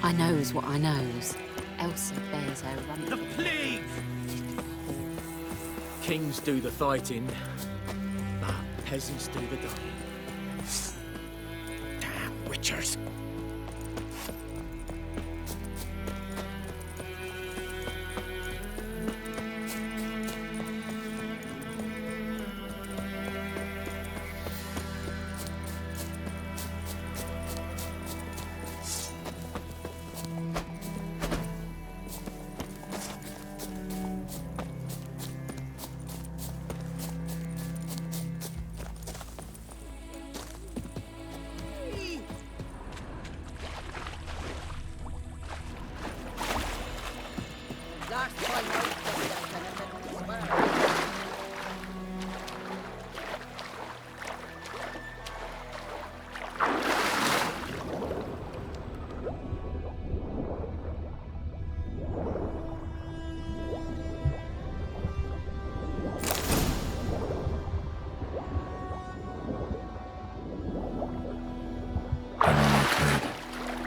I knows what I knows. Elsa bears her running. The plague! Kings do the fighting, but peasants do the dying. Damn witchers.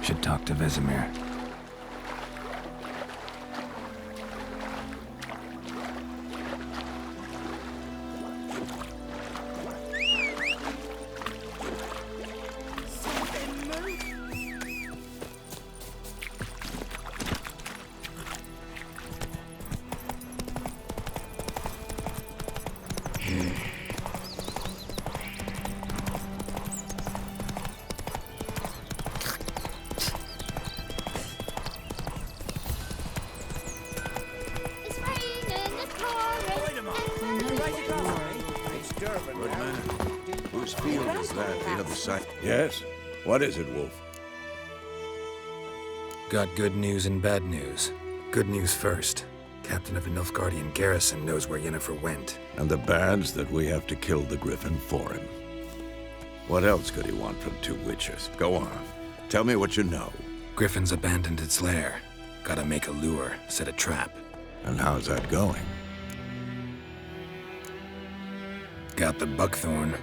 Should talk to Vesemir. Whose field is that, the other side? Yes? What is it, Wolf? Got good news and bad news. Good news first. Captain of the Nilfgaardian garrison knows where Yennefer went. And the bad's that we have to kill the Griffin for him. What else could he want from two witches? Go on. Tell me what you know. Griffin's abandoned its lair. Gotta make a lure, set a trap. And how's that going? Got the buckthorn.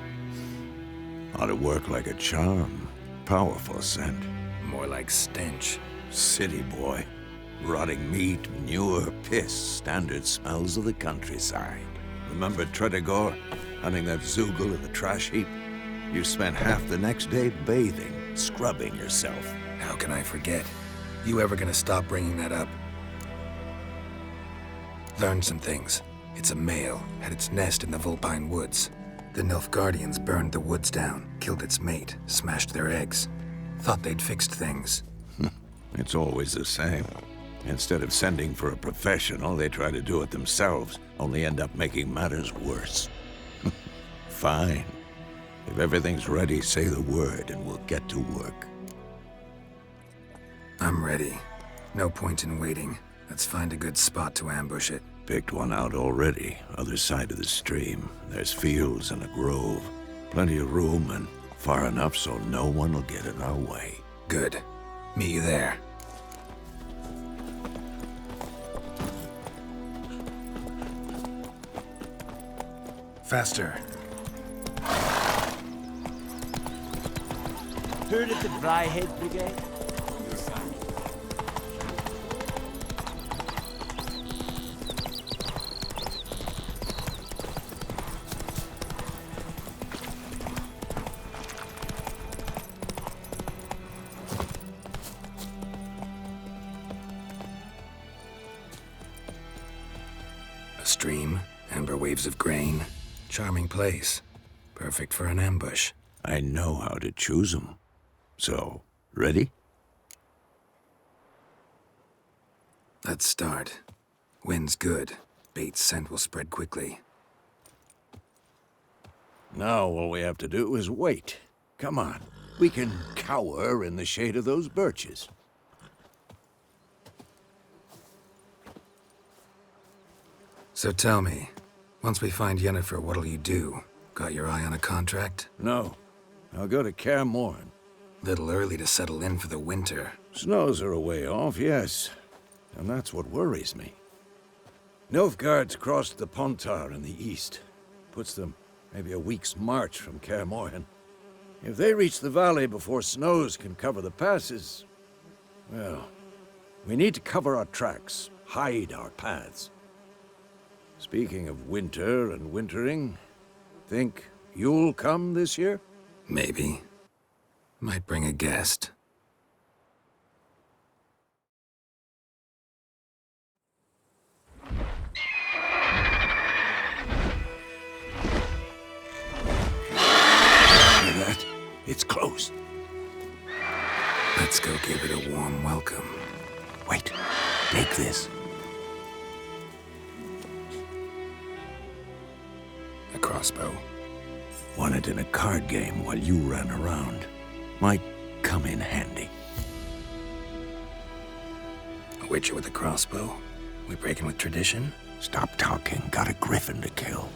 Ought to work like a charm. Powerful scent. More like stench. City boy. Rotting meat, manure, piss. Standard smells of the countryside. Remember Tredegor? Hunting that Zoogle in the trash heap? You spent half the next day bathing, scrubbing yourself. How can I forget? You ever gonna stop bringing that up? Learned some things. It's a male, had its nest in the Vulpine Woods. The Nilfgaardians burned the woods down, killed its mate, smashed their eggs. Thought they'd fixed things. It's always the same. Instead of sending for a professional, they try to do it themselves, only end up making matters worse. Fine. If everything's ready, say the word and we'll get to work. I'm ready. No point in waiting. Let's find a good spot to ambush it. Picked one out already, other side of the stream. There's fields and a grove. Plenty of room and far enough so no one will get in our way. Good. Meet you there. Faster. Heard of the Dryhead Brigade? stream, amber waves of grain. Charming place. Perfect for an ambush. I know how to choose 'em. So, ready? Let's start. Wind's good. Bait's scent will spread quickly. Now all we have to do is wait. Come on. We can cower in the shade of those birches. So tell me, once we find Yennefer, what'll you do? Got your eye on a contract? No. I'll go to Kaer Morhen. Little early to settle in for the winter. Snows are a way off, yes. And that's what worries me. Nilfgaard's crossed the Pontar in the east. Puts them maybe a week's march from Kaer Morhen. If they reach the valley before snows can cover the passes, well, we need to cover our tracks, hide our paths. Speaking of winter and wintering, think you'll come this year? Maybe. Might bring a guest. Hear that? It's close. Let's go give it a warm welcome. Wait, take this. A crossbow. Won it in a card game while you ran around. Might come in handy. A witcher with a crossbow? We breaking with tradition? Stop talking. Got a griffin to kill.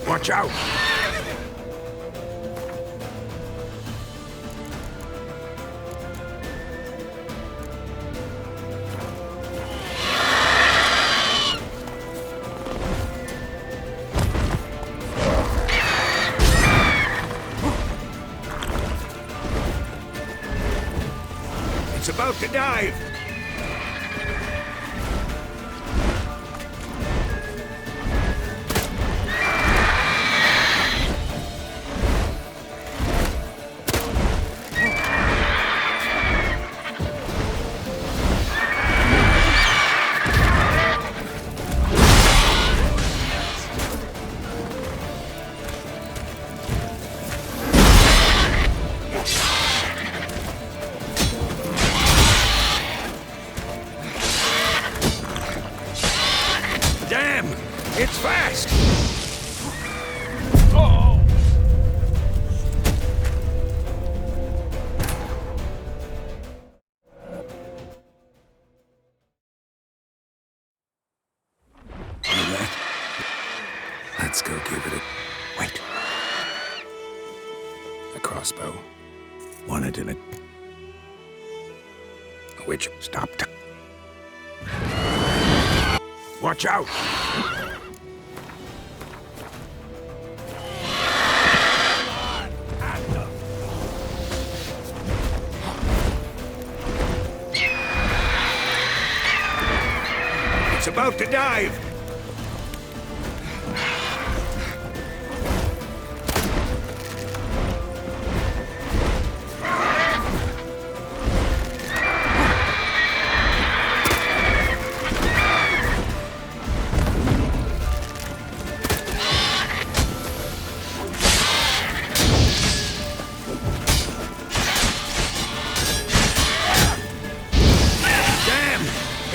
Watch out! It's about to dive! Damn! It's fast! Oh! Hear that? Let's go give it Wait. a crossbow. Won it in a... A witcher. Stop. Watch out! It's about to dive!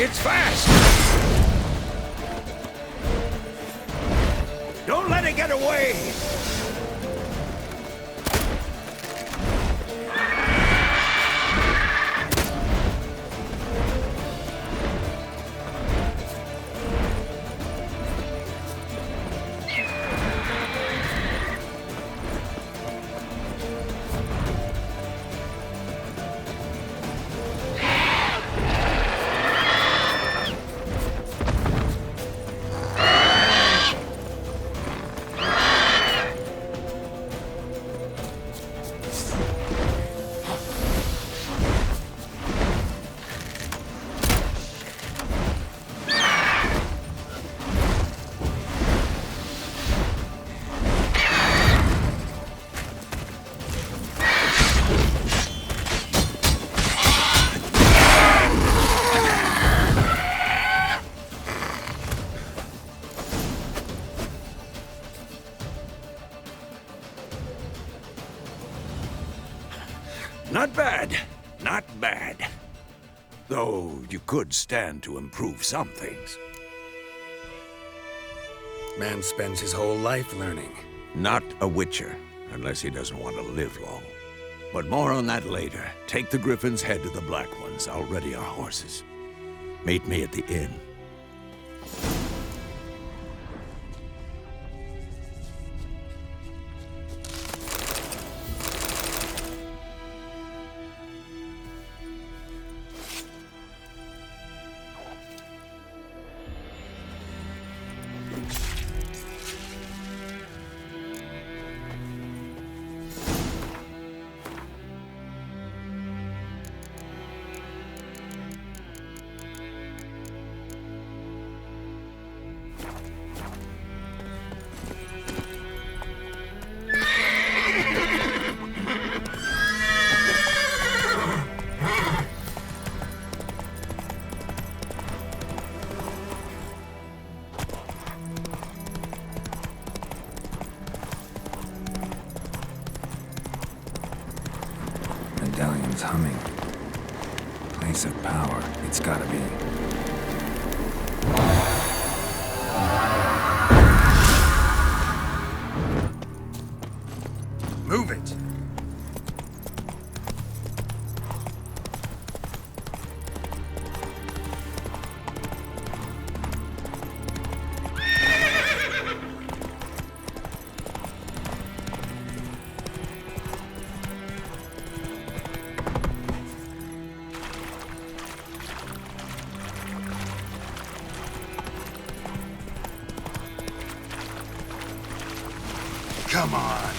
It's fast! Don't let it get away! Not bad. Not bad. Though you could stand to improve some things. Man spends his whole life learning. Not a witcher, unless he doesn't want to live long. But more on that later. Take the Griffin's head to the Black Ones. I'll ready our horses. Meet me at the inn. Medallion's humming. Place of power, it's gotta be. Move it! Come on!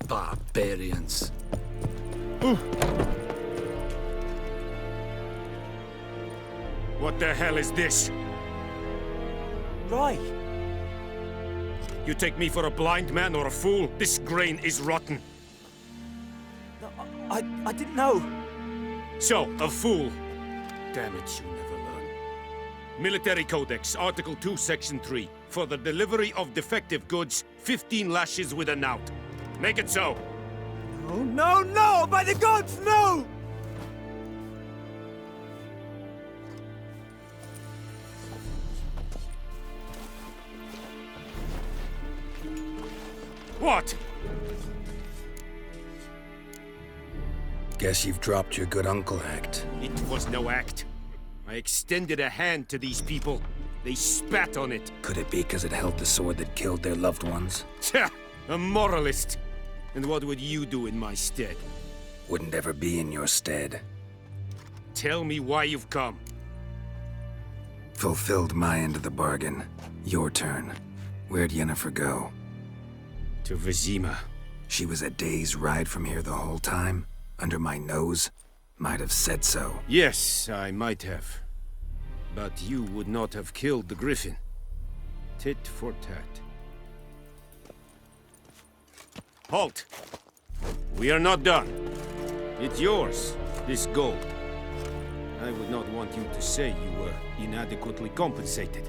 Barbarians. What the hell is this? Right. You take me for a blind man or a fool? This grain is rotten. No, I didn't know. So, a fool. Damn it, you never learn. Military Codex, Article 2, Section 3. For the delivery of defective goods, 15 lashes with a knout. Make it so. Oh, no, no! By the gods, no! What? Guess you've dropped your good uncle act. It was no act. I extended a hand to these people. They spat on it. Could it be because it held the sword that killed their loved ones? Tja, a moralist. And what would you do in my stead? Wouldn't ever be in your stead. Tell me why you've come. Fulfilled my end of the bargain. Your turn. Where'd Yennefer go? To Vizima. She was a day's ride from here the whole time? Under my nose? Might have said so. Yes, I might have. But you would not have killed the Griffin. Tit for tat. Halt! We are not done. It's yours, this gold. I would not want you to say you were inadequately compensated.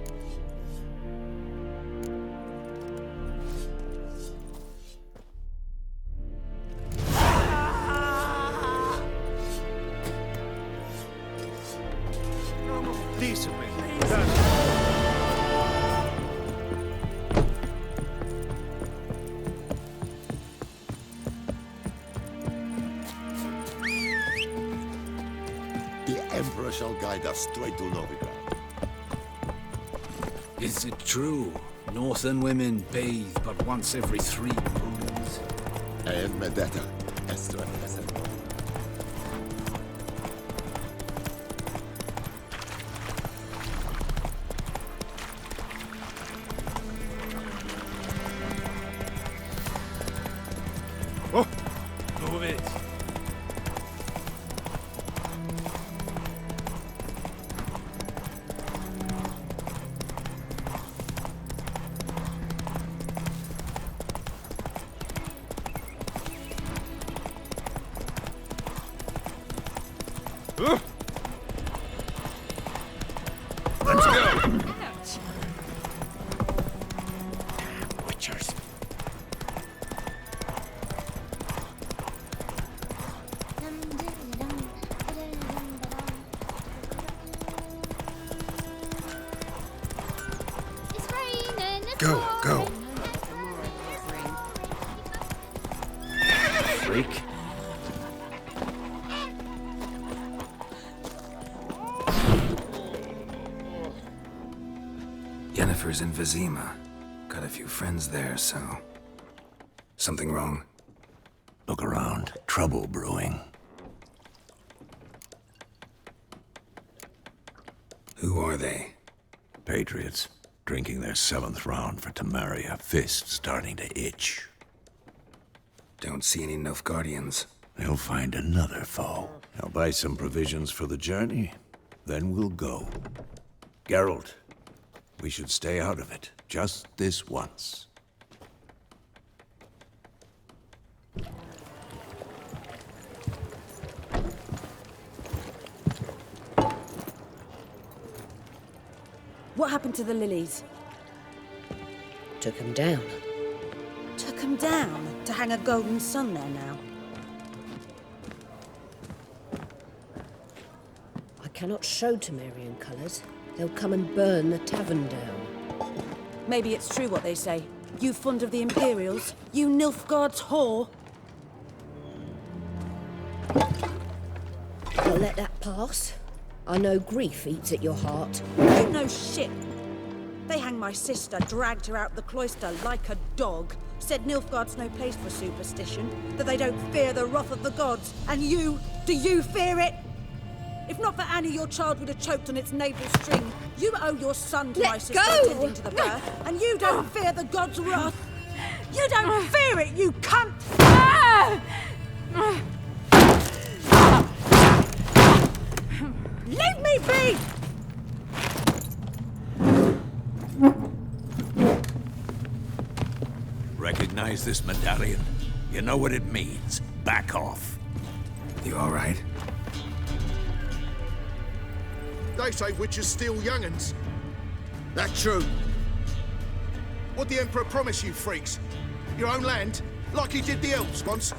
Decently. The Emperor shall guide us straight to Novigrad. Is it true? Northern women bathe but once every 3 moons. And Medetta, Estra, Oh! Move it! Let's go! Witchers. It's raining. It's Go, go. Freak. Yennefer's in Vizima. Got a few friends there, so... Something wrong? Look around. Trouble brewing. Who are they? Patriots. Drinking their 7th round for Temeria. Fist starting to itch. Don't see any Nilfgaardians. They'll find another foe. I'll buy some provisions for the journey. Then we'll go. Geralt, we should stay out of it. Just this once. What happened to the lilies? Took him down. Took them down to hang a golden sun there now. I cannot show Temerian colours. They'll come and burn the tavern down. Maybe it's true what they say. You fond of the Imperials? You Nilfgaard's whore? I'll let that pass. I know grief eats at your heart. You know shit. They hanged my sister, dragged her out the cloister like a dog. Said Nilfgaard's no place for superstition, that they don't fear the wrath of the gods. And you, do you fear it? If not for Annie, your child would have choked on its navel string. You owe your son to my sister attending to the birth, and you don't fear the gods' wrath. You don't fear it, you cunt! Leave me be! Recognize this medallion? You know what it means. Back off. You all right? They say witches steal young'uns. That true. What the Emperor promise you, freaks? Your own land? Like he did the elves once?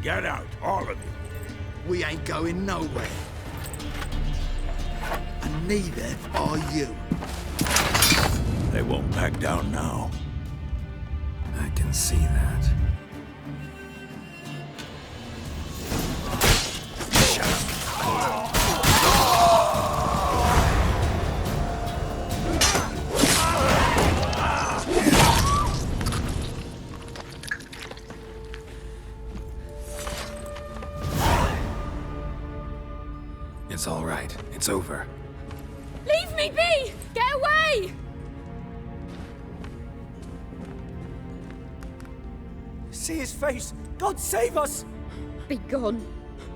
Get out, all of you. We ain't going nowhere. And neither are you. They won't back down now. I can see that. It's all right. It's over. Leave me be! Get away! See his face! God save us! Be gone,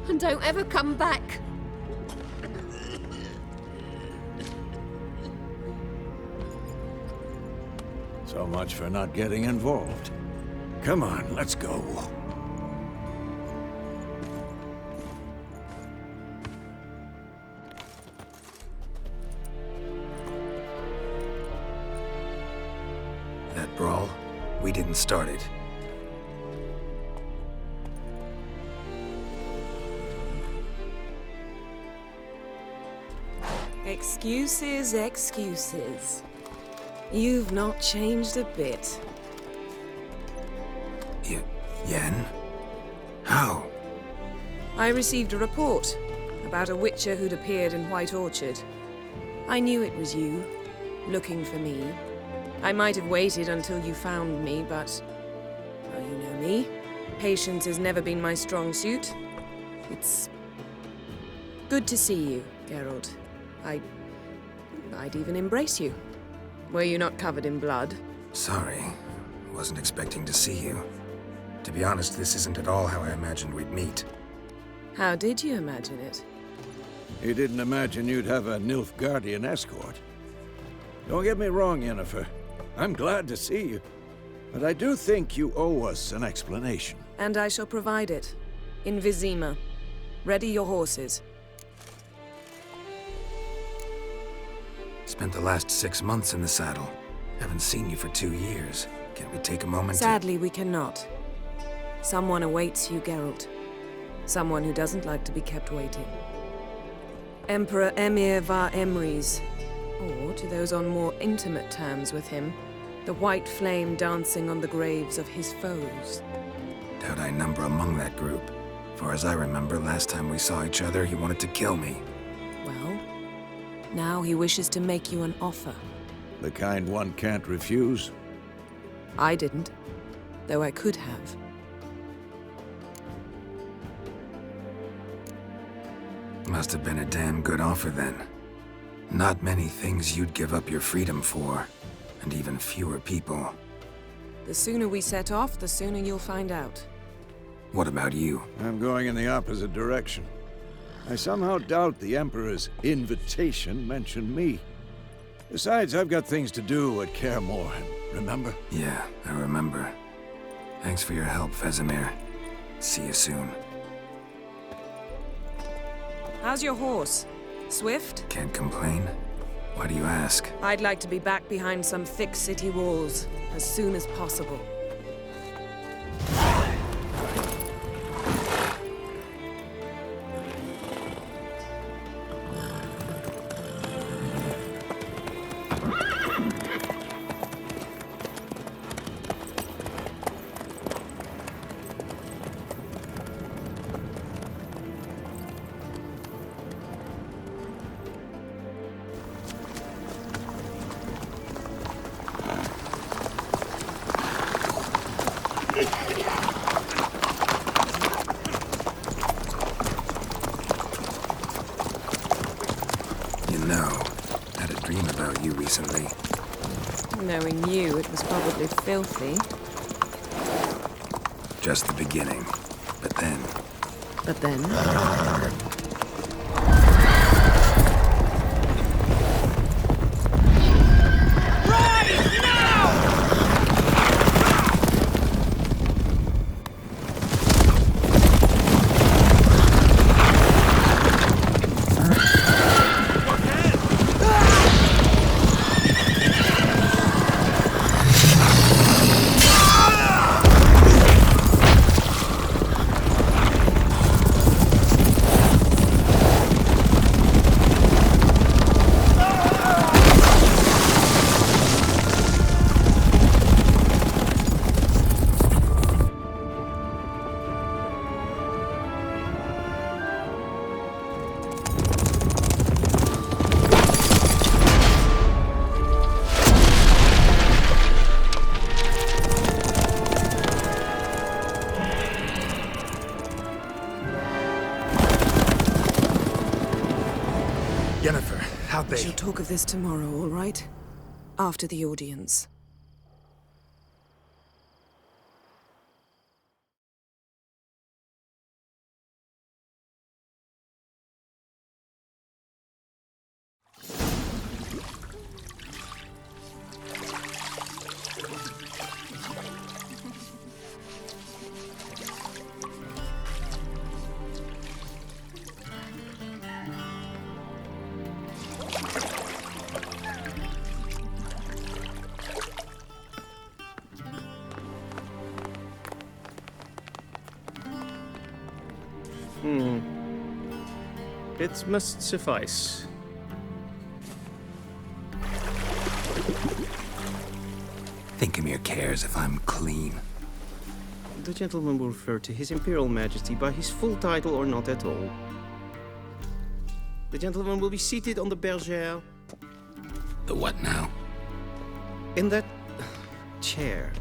and don't ever come back. So much for not getting involved. Come on, let's go. That brawl, we didn't start it. Excuses, excuses. You've not changed a bit. Yen? How? I received a report about a witcher who'd appeared in White Orchard. I knew it was you, looking for me. I might have waited until you found me, but... well, you know me. Patience has never been my strong suit. It's... good to see you, Geralt. I'd even embrace you. Were you not covered in blood? Sorry. Wasn't expecting to see you. To be honest, this isn't at all how I imagined we'd meet. How did you imagine it? You didn't imagine you'd have a Nilfgaardian escort. Don't get me wrong, Yennefer. I'm glad to see you. But I do think you owe us an explanation. And I shall provide it. In Vizima. Ready your horses. Spent the last 6 months in the saddle. Haven't seen you for 2 years. Can't we take a moment Sadly, we cannot. Someone awaits you, Geralt. Someone who doesn't like to be kept waiting. Emperor Emir var Emrys. Or, to those on more intimate terms with him, the white flame dancing on the graves of his foes. Doubt I number among that group. Far as I remember, last time we saw each other, he wanted to kill me. Well, now he wishes to make you an offer. The kind one can't refuse. I didn't, though I could have. Must have been a damn good offer then. Not many things you'd give up your freedom for, and even fewer people. The sooner we set off, the sooner you'll find out. What about you? I'm going in the opposite direction. I somehow doubt the Emperor's invitation mentioned me. Besides, I've got things to do at Kaer Morhen, remember? Yeah, I remember. Thanks for your help, Vesemir. See you soon. How's your horse? Swift? Can't complain. Why do you ask? I'd like to be back behind some thick city walls as soon as possible. Recently. Knowing you, it was probably filthy. Just the beginning. But then... But then? We shall talk of this tomorrow, all right? After the audience. It must suffice. Thinkamir cares if I'm clean. The gentleman will refer to His Imperial Majesty by his full title or not at all. The gentleman will be seated on the bergère. The what now? In that chair.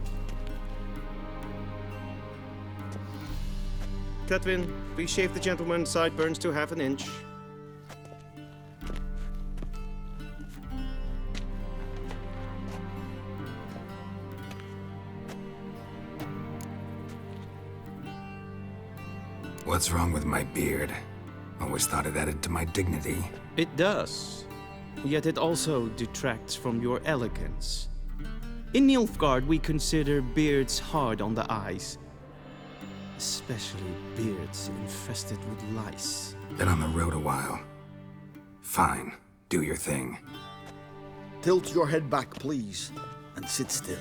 Catwin, please shave the gentleman's sideburns to half an inch. What's wrong with my beard? Always thought it added to my dignity. It does. Yet it also detracts from your elegance. In Nilfgaard, we consider beards hard on the eyes. Especially beards infested with lice. Been on the road a while. Fine. Do your thing. Tilt your head back, please, and sit still.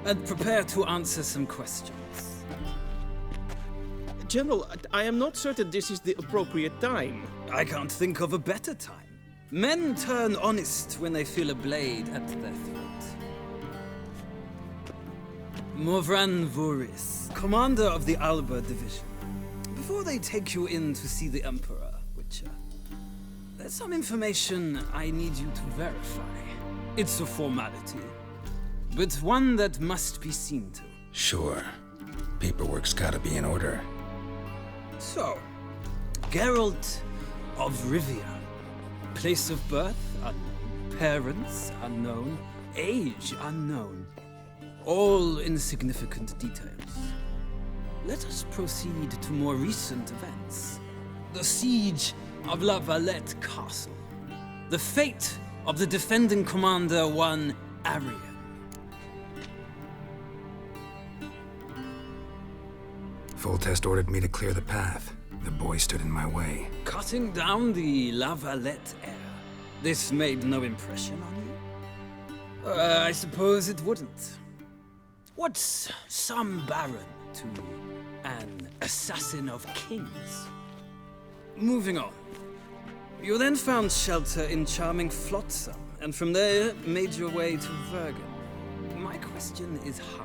And prepare to answer some questions. General, I am not certain this is the appropriate time. I can't think of a better time. Men turn honest when they feel a blade at their throat. Morvran Voris, commander of the Alba Division. Before they take you in to see the Emperor, Witcher, there's some information I need you to verify. It's a formality, but one that must be seen to. Sure. Paperwork's gotta be in order. So, Geralt of Rivia. Place of birth unknown. Parents unknown. Age unknown. All insignificant details. Let us proceed to more recent events. The siege of La Valette Castle. The fate of the defending commander, one Arian. Foltest ordered me to clear the path. The boy stood in my way. Cutting down the La Valette heir. This made no impression on you? I suppose it wouldn't. What's some baron to an assassin of kings? Moving on. You then found shelter in charming Flotsam, and from there made your way to Vergen. My question is how?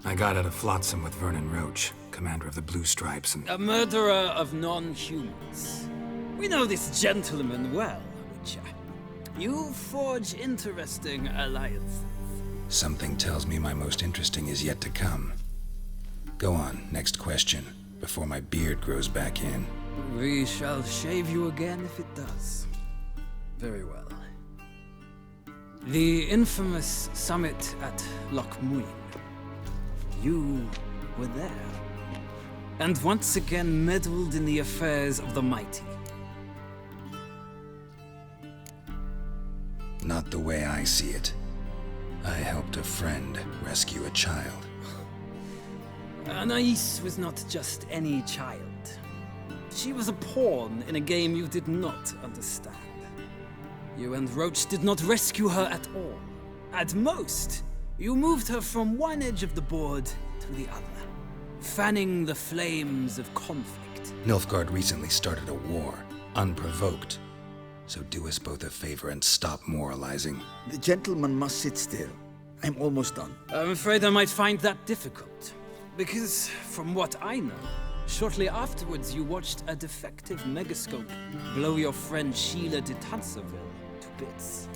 I got out of Flotsam with Vernon Roach, commander of the Blue Stripes, and... A murderer of non-humans. We know this gentleman well, Witcher. You forge interesting alliances. Something tells me my most interesting is yet to come. Go on, next question, before my beard grows back in. We shall shave you again if it does. Very well. The infamous summit at Loch Muin. You were there, and once again meddled in the affairs of the mighty. Not the way I see it. I helped a friend rescue a child. Anais was not just any child. She was a pawn in a game you did not understand. You and Roach did not rescue her at all. At most, you moved her from one edge of the board to the other, fanning the flames of conflict. Nilfgaard recently started a war, unprovoked. So do us both a favor and stop moralizing. The gentleman must sit still. I'm almost done. I'm afraid I might find that difficult. Because, from what I know, shortly afterwards you watched a defective megascope blow your friend Sheila de Tanserville to bits.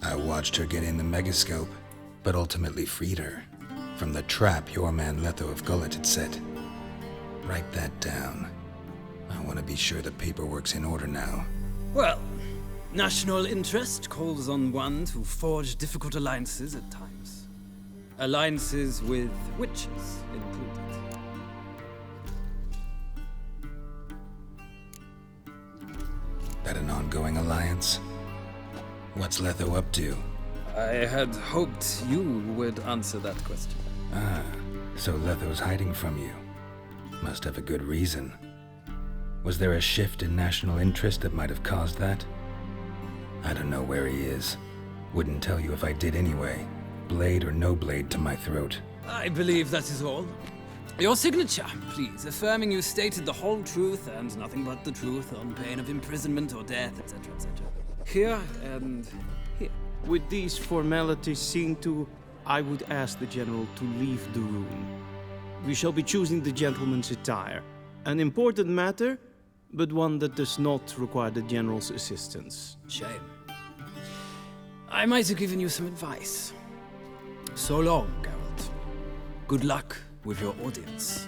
I watched her get in the megascope, but ultimately freed her from the trap your man Letho of Gullet had set. Write that down. I want to be sure the paperwork's in order now. Well, national interest calls on one to forge difficult alliances at times. Alliances with witches included. That an ongoing alliance? What's Letho up to? I had hoped you would answer that question. Ah, so Letho's hiding from you. Must have a good reason. Was there a shift in national interest that might have caused that? I don't know where he is. Wouldn't tell you if I did anyway. Blade or no blade to my throat. I believe that is all. Your signature, please, affirming you stated the whole truth and nothing but the truth on pain of imprisonment or death, etc., etc. Here and here. With these formalities seen to, I would ask the General to leave the room. We shall be choosing the gentleman's attire. An important matter, but one that does not require the General's assistance. Shame. I might have given you some advice. So long, Geralt. Good luck with your audience.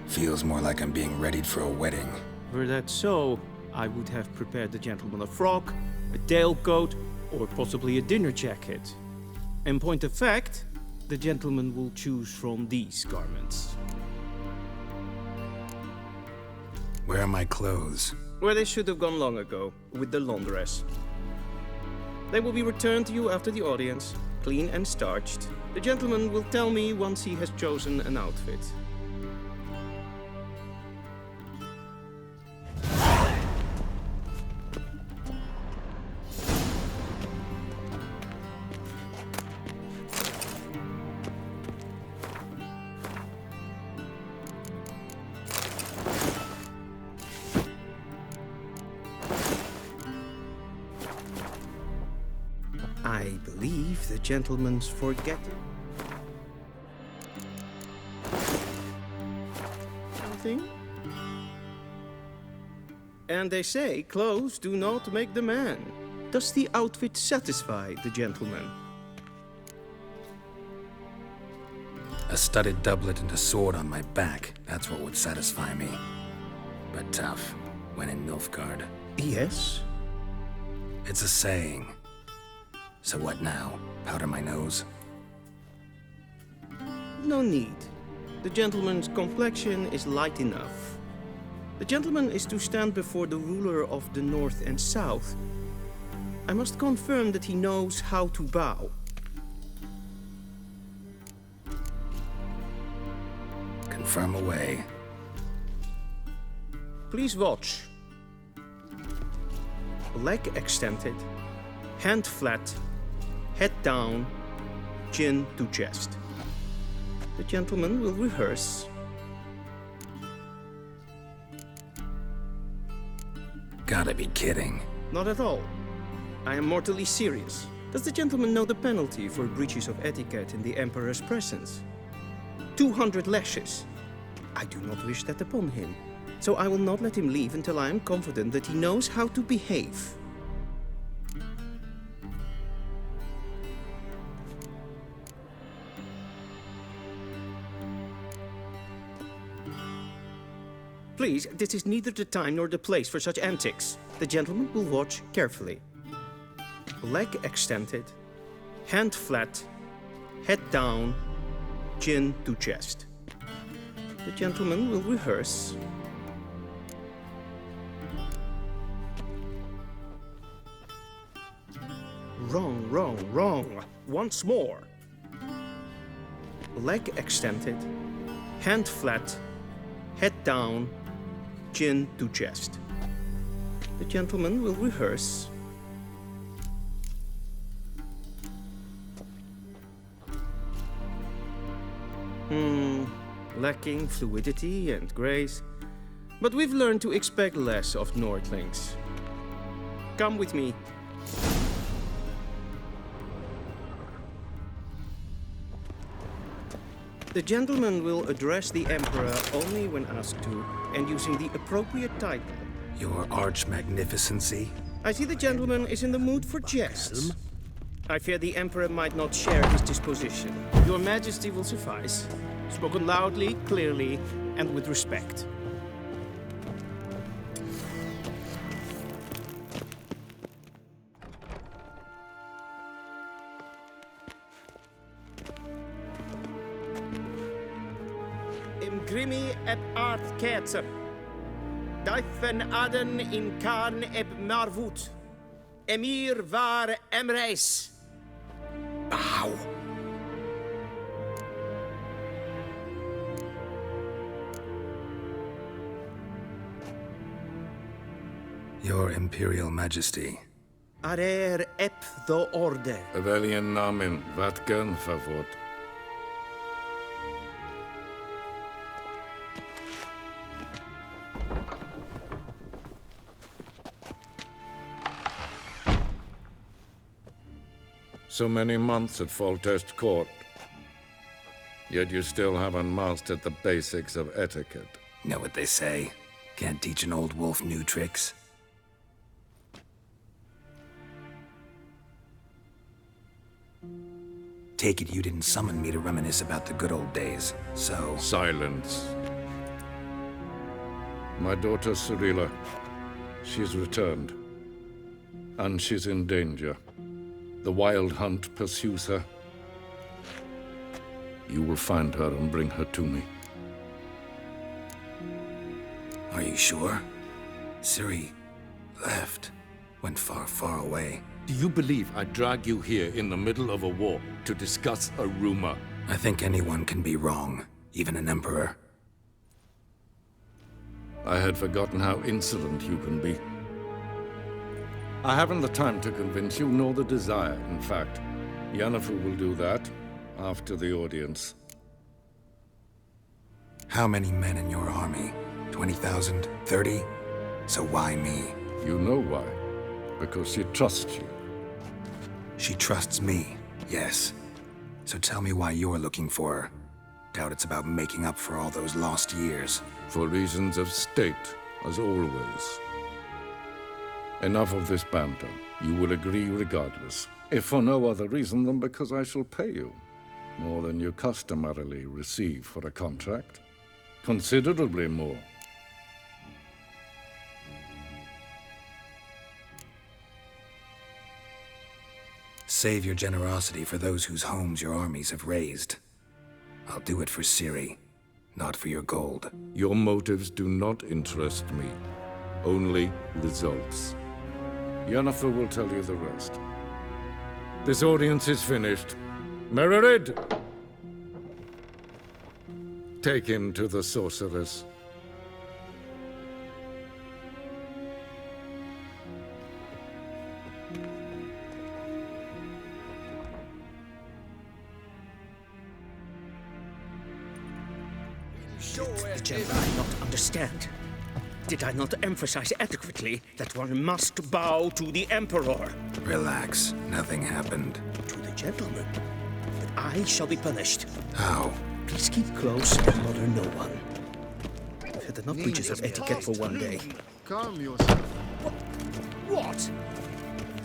Feels more like I'm being readied for a wedding. Were that so, I would have prepared the gentleman a frock, a tailcoat, or possibly a dinner jacket. In point of fact, the gentleman will choose from these garments. Where are my clothes? Where they should have gone long ago, with the laundress. They will be returned to you after the audience, clean and starched. The gentleman will tell me once he has chosen an outfit. I believe the gentleman's forgetting something. And they say clothes do not make the man. Does the outfit satisfy the gentleman? A studded doublet and a sword on my back, that's what would satisfy me. But tough, when in Nilfgaard. Yes? It's a saying. So what now? Powder my nose? No need. The gentleman's complexion is light enough. The gentleman is to stand before the ruler of the North and South. I must confirm that he knows how to bow. Confirm away. Please watch. Leg extended, hand flat, head down, chin to chest. The gentleman will rehearse. Gotta be kidding. Not at all. I am mortally serious. Does the gentleman know the penalty for breaches of etiquette in the Emperor's presence? 200 lashes. I do not wish that upon him, so I will not let him leave until I am confident that he knows how to behave. Please, this is neither the time nor the place for such antics. The gentleman will watch carefully. Leg extended, hand flat, head down, chin to chest. The gentleman will rehearse. Wrong, wrong, wrong. Once more. Leg extended, hand flat, head down, chin to chest. The gentleman will rehearse. Lacking fluidity and grace. But we've learned to expect less of Nordlings. Come with me. The gentleman will address the Emperor only when asked to, and using the appropriate title. Your Arch-Magnificency? I see the gentleman is in the mood for jests. I fear the Emperor might not share his disposition. Your Majesty will suffice. Spoken loudly, clearly, and with respect. Imgrimi eb art ketzer. Daifen aden in Khan eb marvut. Emir var emreis. Bow. Your Imperial Majesty. Arer ep the orde. Welchen Namen, wat gern favort? So many months at Foltest Court. Yet you still haven't mastered the basics of etiquette. Know what they say? Can't teach an old wolf new tricks. Take it you didn't summon me to reminisce about the good old days, so... Silence. My daughter Cyrilla, she's returned. And she's in danger. The Wild Hunt pursues her. You will find her and bring her to me. Are you sure? Ciri left. Went far, far away. Do you believe I drag you here in the middle of a war to discuss a rumor? I think anyone can be wrong, even an emperor. I had forgotten how insolent you can be. I haven't the time to convince you, nor the desire, in fact. Yennefer will do that after the audience. How many men in your army? 20,000? 30? So why me? You know why. Because she trusts you. She trusts me, yes. So tell me why you're looking for her. Doubt it's about making up for all those lost years. For reasons of state, as always. Enough of this banter. You will agree regardless. If for no other reason than because I shall pay you. More than you customarily receive for a contract. Considerably more. Save your generosity for those whose homes your armies have razed. I'll do it for Ciri, not for your gold. Your motives do not interest me. Only results. Yennefer will tell you the rest. This audience is finished. Mererid! Take him to the sorceress. The General I not understand. Did I not emphasize adequately that one must bow to the Emperor? Relax. Nothing happened. To the gentleman. But I shall be punished. How? Please keep close and bother no one. I've had enough breaches of etiquette for one day. Calm yourself. What?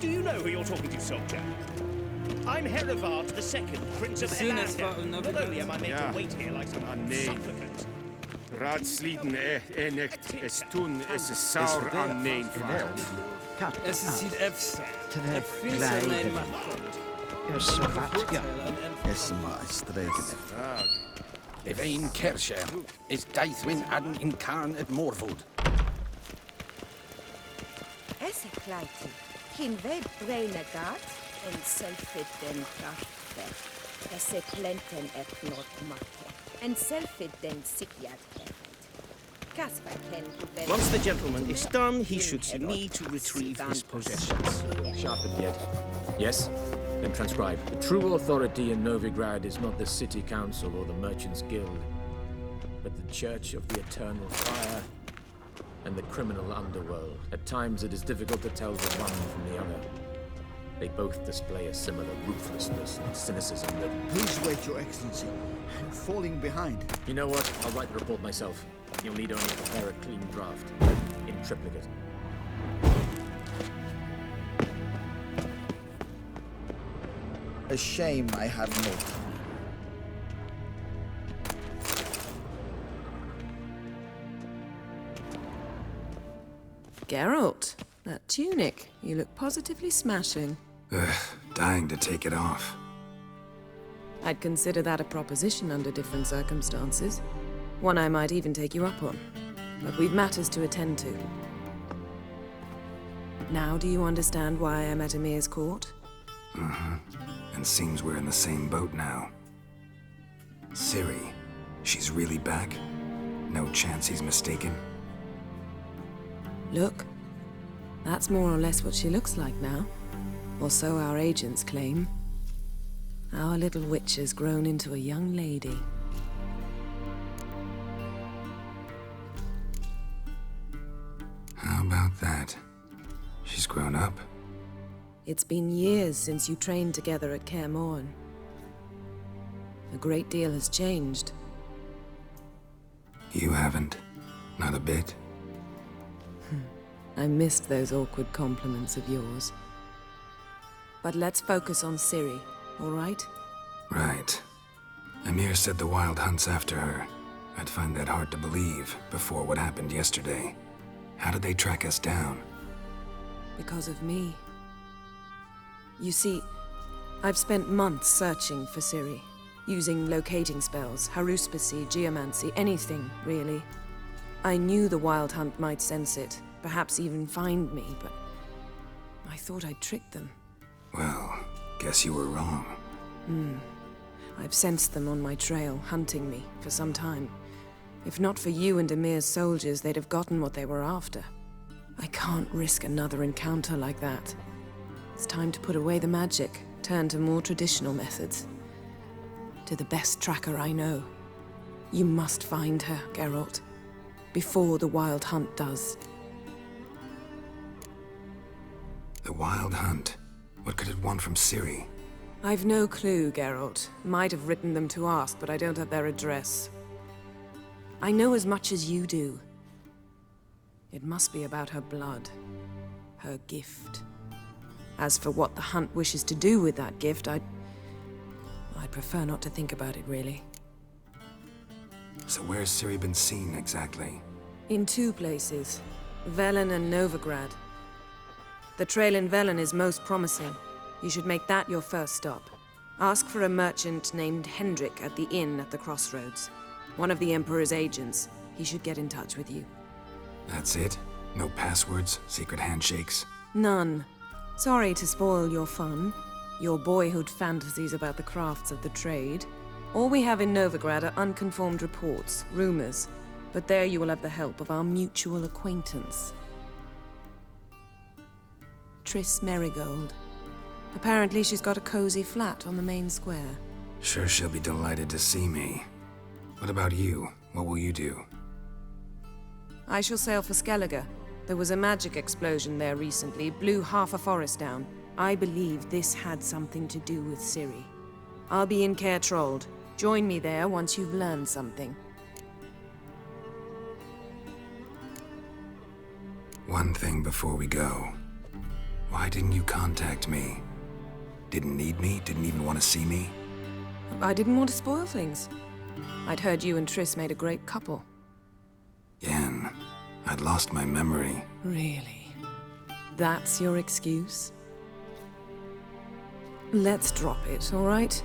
Do you know who you're talking to, soldier? I'm Herivard II, Prince of Elander. Not only am I made to wait here like some supplicant. Raadsleden echt es toen is een saur aan neen vaart. Es is hier efsa. Levain Kersher is Daithwin Adden in Karn at Morvood. Esse kleiti, hin ved breine gat, en selfid den krafte. Esse klenten et not matte, en selfid den sikyat heft. Once the gentleman is done, he should see me to retrieve his possessions. Sharpened yet? Yes? Then transcribe. The true authority in Novigrad is not the city council or the merchants' guild, but the Church of the Eternal Fire and the criminal underworld. At times it is difficult to tell the one from the other. They both display a similar ruthlessness and cynicism that... Please wait, Your Excellency. I'm falling behind. You know what? I'll write the report myself. You'll need only prepare a clean draft, in triplicate. A shame I have no time. Geralt, that tunic. You look positively smashing. Ugh, dying to take it off. I'd consider that a proposition under different circumstances. One I might even take you up on. But we've matters to attend to. Now do you understand why I'm at Emir's court? Mm-hmm. And seems we're in the same boat now. Ciri, she's really back? No chance he's mistaken? Look, that's more or less what she looks like now. Or so our agents claim. Our little witch has grown into a young lady. How about that? She's grown up. It's been years since you trained together at Kaer Morhen. A great deal has changed. You haven't. Not a bit. I missed those awkward compliments of yours. But let's focus on Ciri, all right? Right. Emir said the Wild hunts after her. I'd find that hard to believe before what happened yesterday. How did they track us down? Because of me. You see, I've spent months searching for Ciri. using locating spells, haruspicy, geomancy, anything, really. I knew the Wild Hunt might sense it, perhaps even find me, but I thought I'd tricked them. Well, guess you were wrong. I've sensed them on my trail, hunting me, for some time. If not for you and Emir's soldiers, they'd have gotten what they were after. I can't risk another encounter like that. It's time to put away the magic, turn to more traditional methods. To the best tracker I know. You must find her, Geralt. Before the Wild Hunt does. The Wild Hunt? What could it want from Ciri? I've no clue, Geralt. Might have written them to ask, but I don't have their address. I know as much as you do. It must be about her blood. Her gift. As for what the Hunt wishes to do with that gift, I'd prefer not to think about it, really. So where's Ciri been seen, exactly? In two places. Velen and Novigrad. The trail in Velen is most promising. You should make that your first stop. Ask for a merchant named Hendrik at the inn at the crossroads. One of the Emperor's agents. He should get in touch with you. That's it? No passwords, secret handshakes? None. Sorry to spoil your fun. Your boyhood fantasies about the crafts of the trade. All we have in Novigrad are unconfirmed reports, rumors. But there you will have the help of our mutual acquaintance. Triss Merigold. Apparently she's got a cozy flat on the main square. Sure she'll be delighted to see me. What about you? What will you do? I shall sail for Skellige. There was a magic explosion there recently, blew half a forest down. I believe this had something to do with Ciri. I'll be in Caer Trold. Join me there once you've learned something. One thing before we go. Why didn't you contact me? Didn't need me? Didn't even want to see me? I didn't want to spoil things. I'd heard you and Triss made a great couple. Yen, I'd lost my memory. Really? That's your excuse? Let's drop it, all right?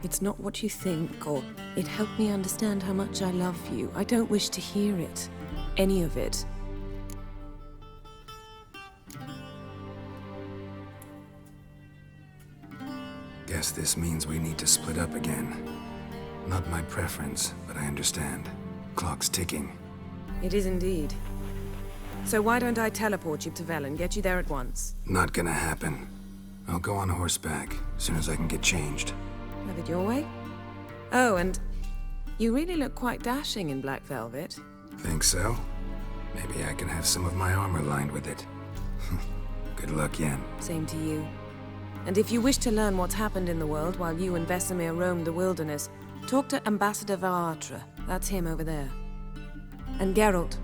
It's not what you think, or it helped me understand how much I love you. I don't wish to hear it. Any of it. Guess this means we need to split up again. Not my preference, but I understand. Clock's ticking. It is indeed. So why don't I teleport you to Velen, get you there at once? Not gonna happen. I'll go on horseback, as soon as I can get changed. Have it your way? Oh, and you really look quite dashing in black velvet. Think so? Maybe I can have some of my armor lined with it. Good luck, Yen. Same to you. And if you wish to learn what's happened in the world while you and Vesemir roamed the wilderness, talk to Ambassador Varatra. That's him over there. And Geralt,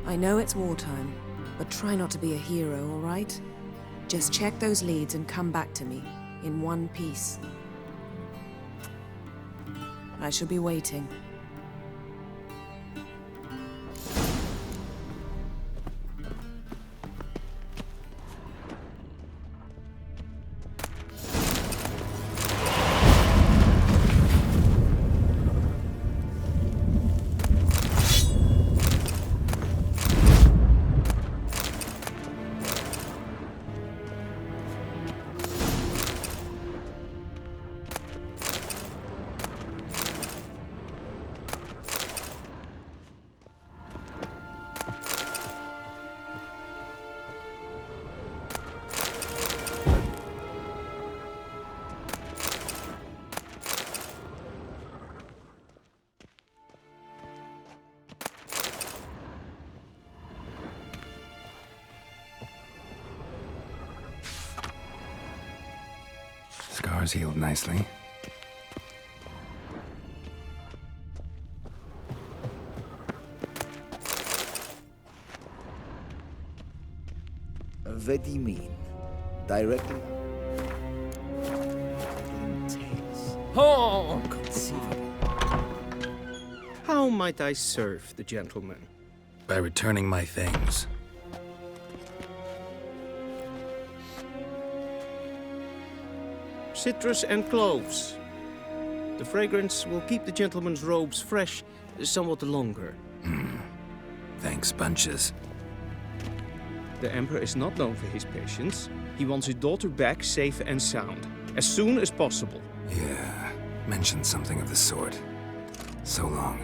I know it's wartime, but try not to be a hero, all right? Just check those leads and come back to me, in one piece. I shall be waiting. Scars healed nicely. What do you mean? Directly? Oh! How might I serve the gentleman? By returning my things. Citrus and cloves. The fragrance will keep the gentleman's robes fresh somewhat longer. Thanks, bunches. The Emperor is not known for his patience. He wants his daughter back safe and sound, as soon as possible. Yeah, mentioned something of the sort. So long.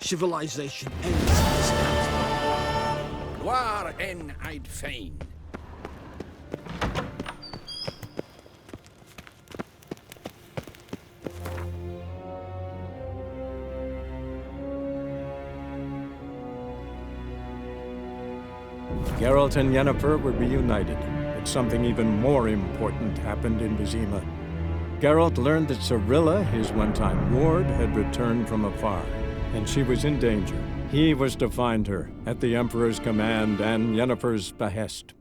Civilization ends in this country. Gloire en I'd fain. Geralt and Yennefer were reunited, but something even more important happened in Vizima. Geralt learned that Cirilla, his one-time ward, had returned from afar, and she was in danger. He was to find her, at the Emperor's command and Yennefer's behest.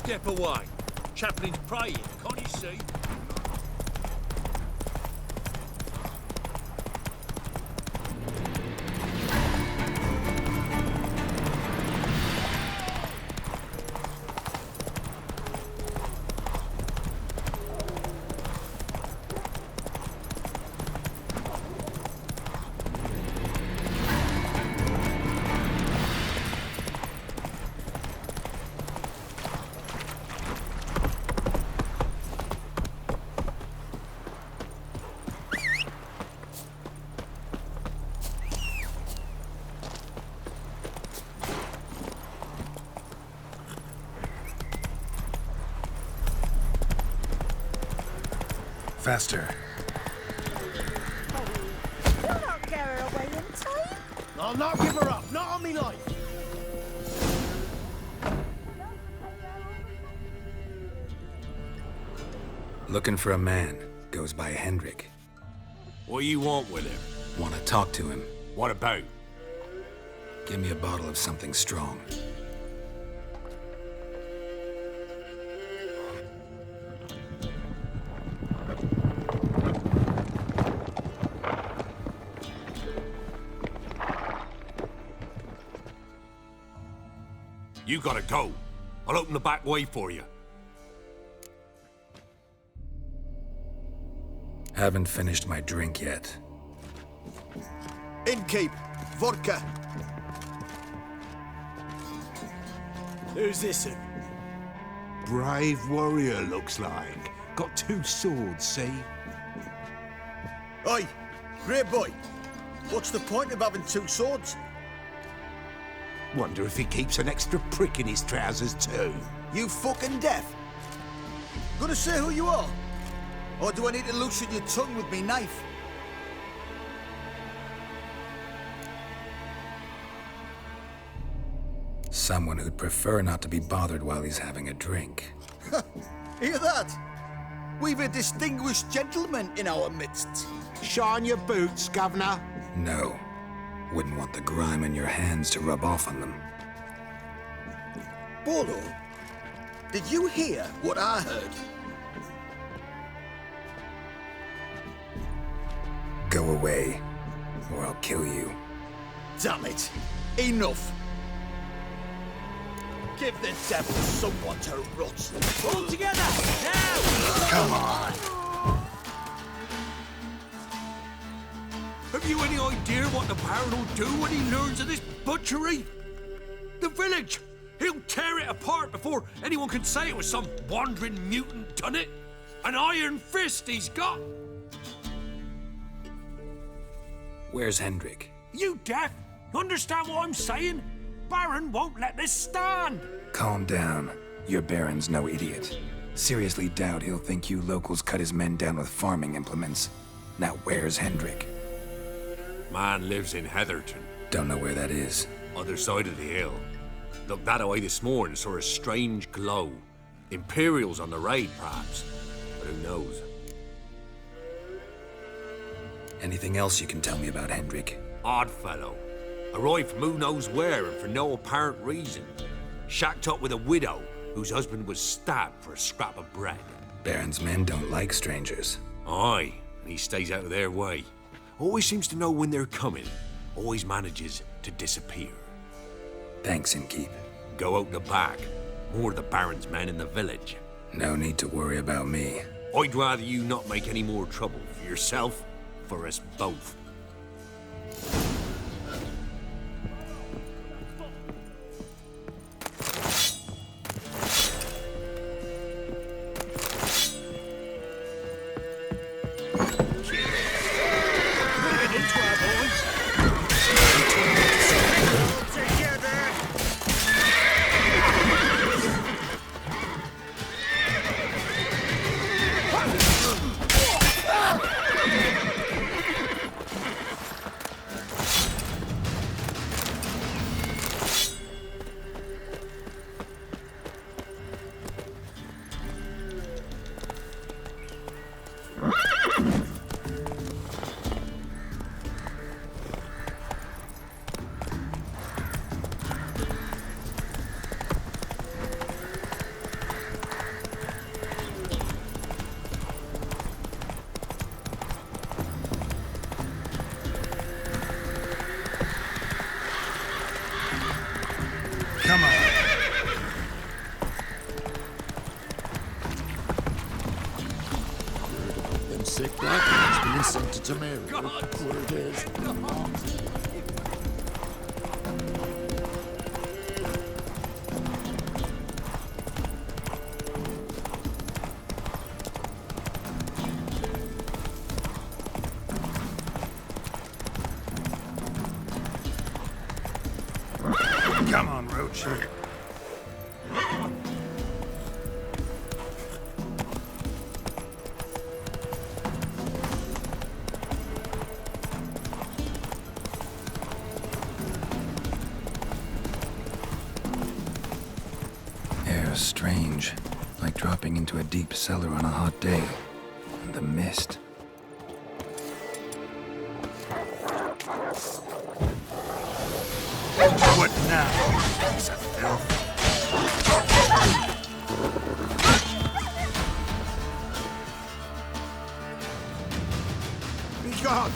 Step away. Chaplain's praying, can't you see? Faster. You'll not get her away in time. I'll not give her up, not on me life. Looking for a man. Goes by Hendrik. What do you want with him? Want to talk to him. What about? Give me a bottle of something strong. You gotta go. I'll open the back way for you. Haven't finished my drink yet. Innkeep, vodka. Who's this? Brave warrior, looks like. Got 2 swords, see? Oi, great boy. What's the point of having 2 swords? Wonder if he keeps an extra prick in his trousers too. You fucking deaf? Gonna say who you are? Or do I need to loosen your tongue with me knife? someone who'd prefer not to be bothered while he's having a drink. Hear that? We've a distinguished gentleman in our midst. Shine your boots, Governor. No. Wouldn't want the grime in your hands to rub off on them. Bolo, did you hear what I heard? Go away, or I'll kill you. Damn it. Enough. Give the devil someone to rot. All together, now! Come on. Have you any idea what the Baron will do when he learns of this butchery? The village! He'll tear it apart before anyone can say it was some wandering mutant done it. An iron fist he's got. Where's Hendrik? You deaf? Understand what I'm saying? Baron won't let this stand. Calm down. Your Baron's no idiot. Seriously doubt he'll think you locals cut his men down with farming implements. Now where's Hendrik? Man lives in Heatherton. Don't know where that is. Other side of the hill. Looked that away this morning, saw a strange glow. Imperials on the raid, perhaps. But who knows? Anything else you can tell me about Hendrik? Odd fellow. Arrived from who knows where and for no apparent reason. Shacked up with a widow whose husband was stabbed for a scrap of bread. Baron's men don't like strangers. Aye, and he stays out of their way. Always seems to know when they're coming. Always manages to disappear. Thanks, Innkeep. Go out the back. More of the Baron's men in the village. No need to worry about me. I'd rather you not make any more trouble for yourself, for us both. Come on. Them sick black ones being sent to Tamara. Where it is. Come on, Roach. Air's strange, like dropping into a deep cellar on a hot day. And the mist. What now? Piece of filth. Be gone!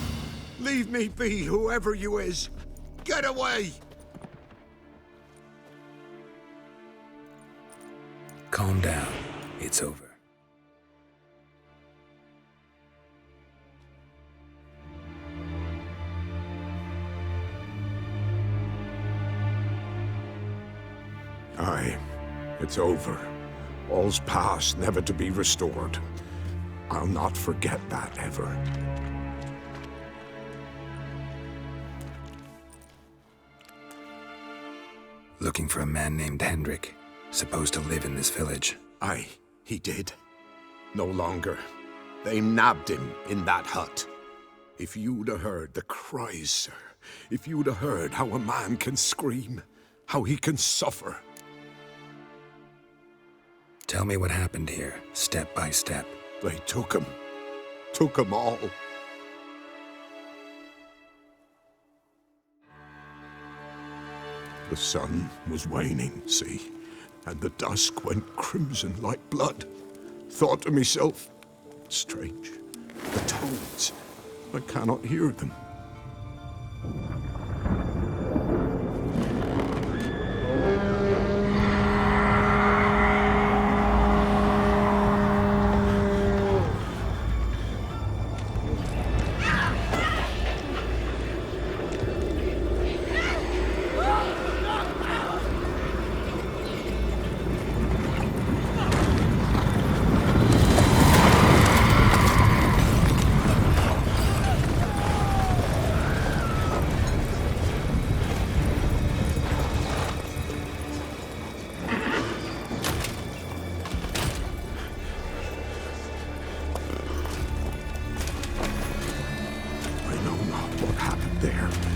Leave me be, whoever you is! Get away! Calm down. It's over. Aye, it's over. All's past, never to be restored. I'll not forget that ever. Looking for a man named Hendrik, supposed to live in this village. Aye, he did. No longer. They nabbed him in that hut. If you'd have heard the cries, sir, if you'd have heard how a man can scream, how he can suffer. Tell me what happened here, step by step. They took him. Took them all. The sun was waning, see, and the dusk went crimson like blood. Thought to myself, strange, the toads, I cannot hear them.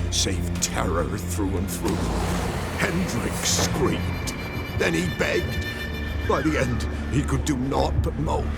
Save terror through and through. Hendrik screamed. Then he begged. By the end, he could do naught but moan.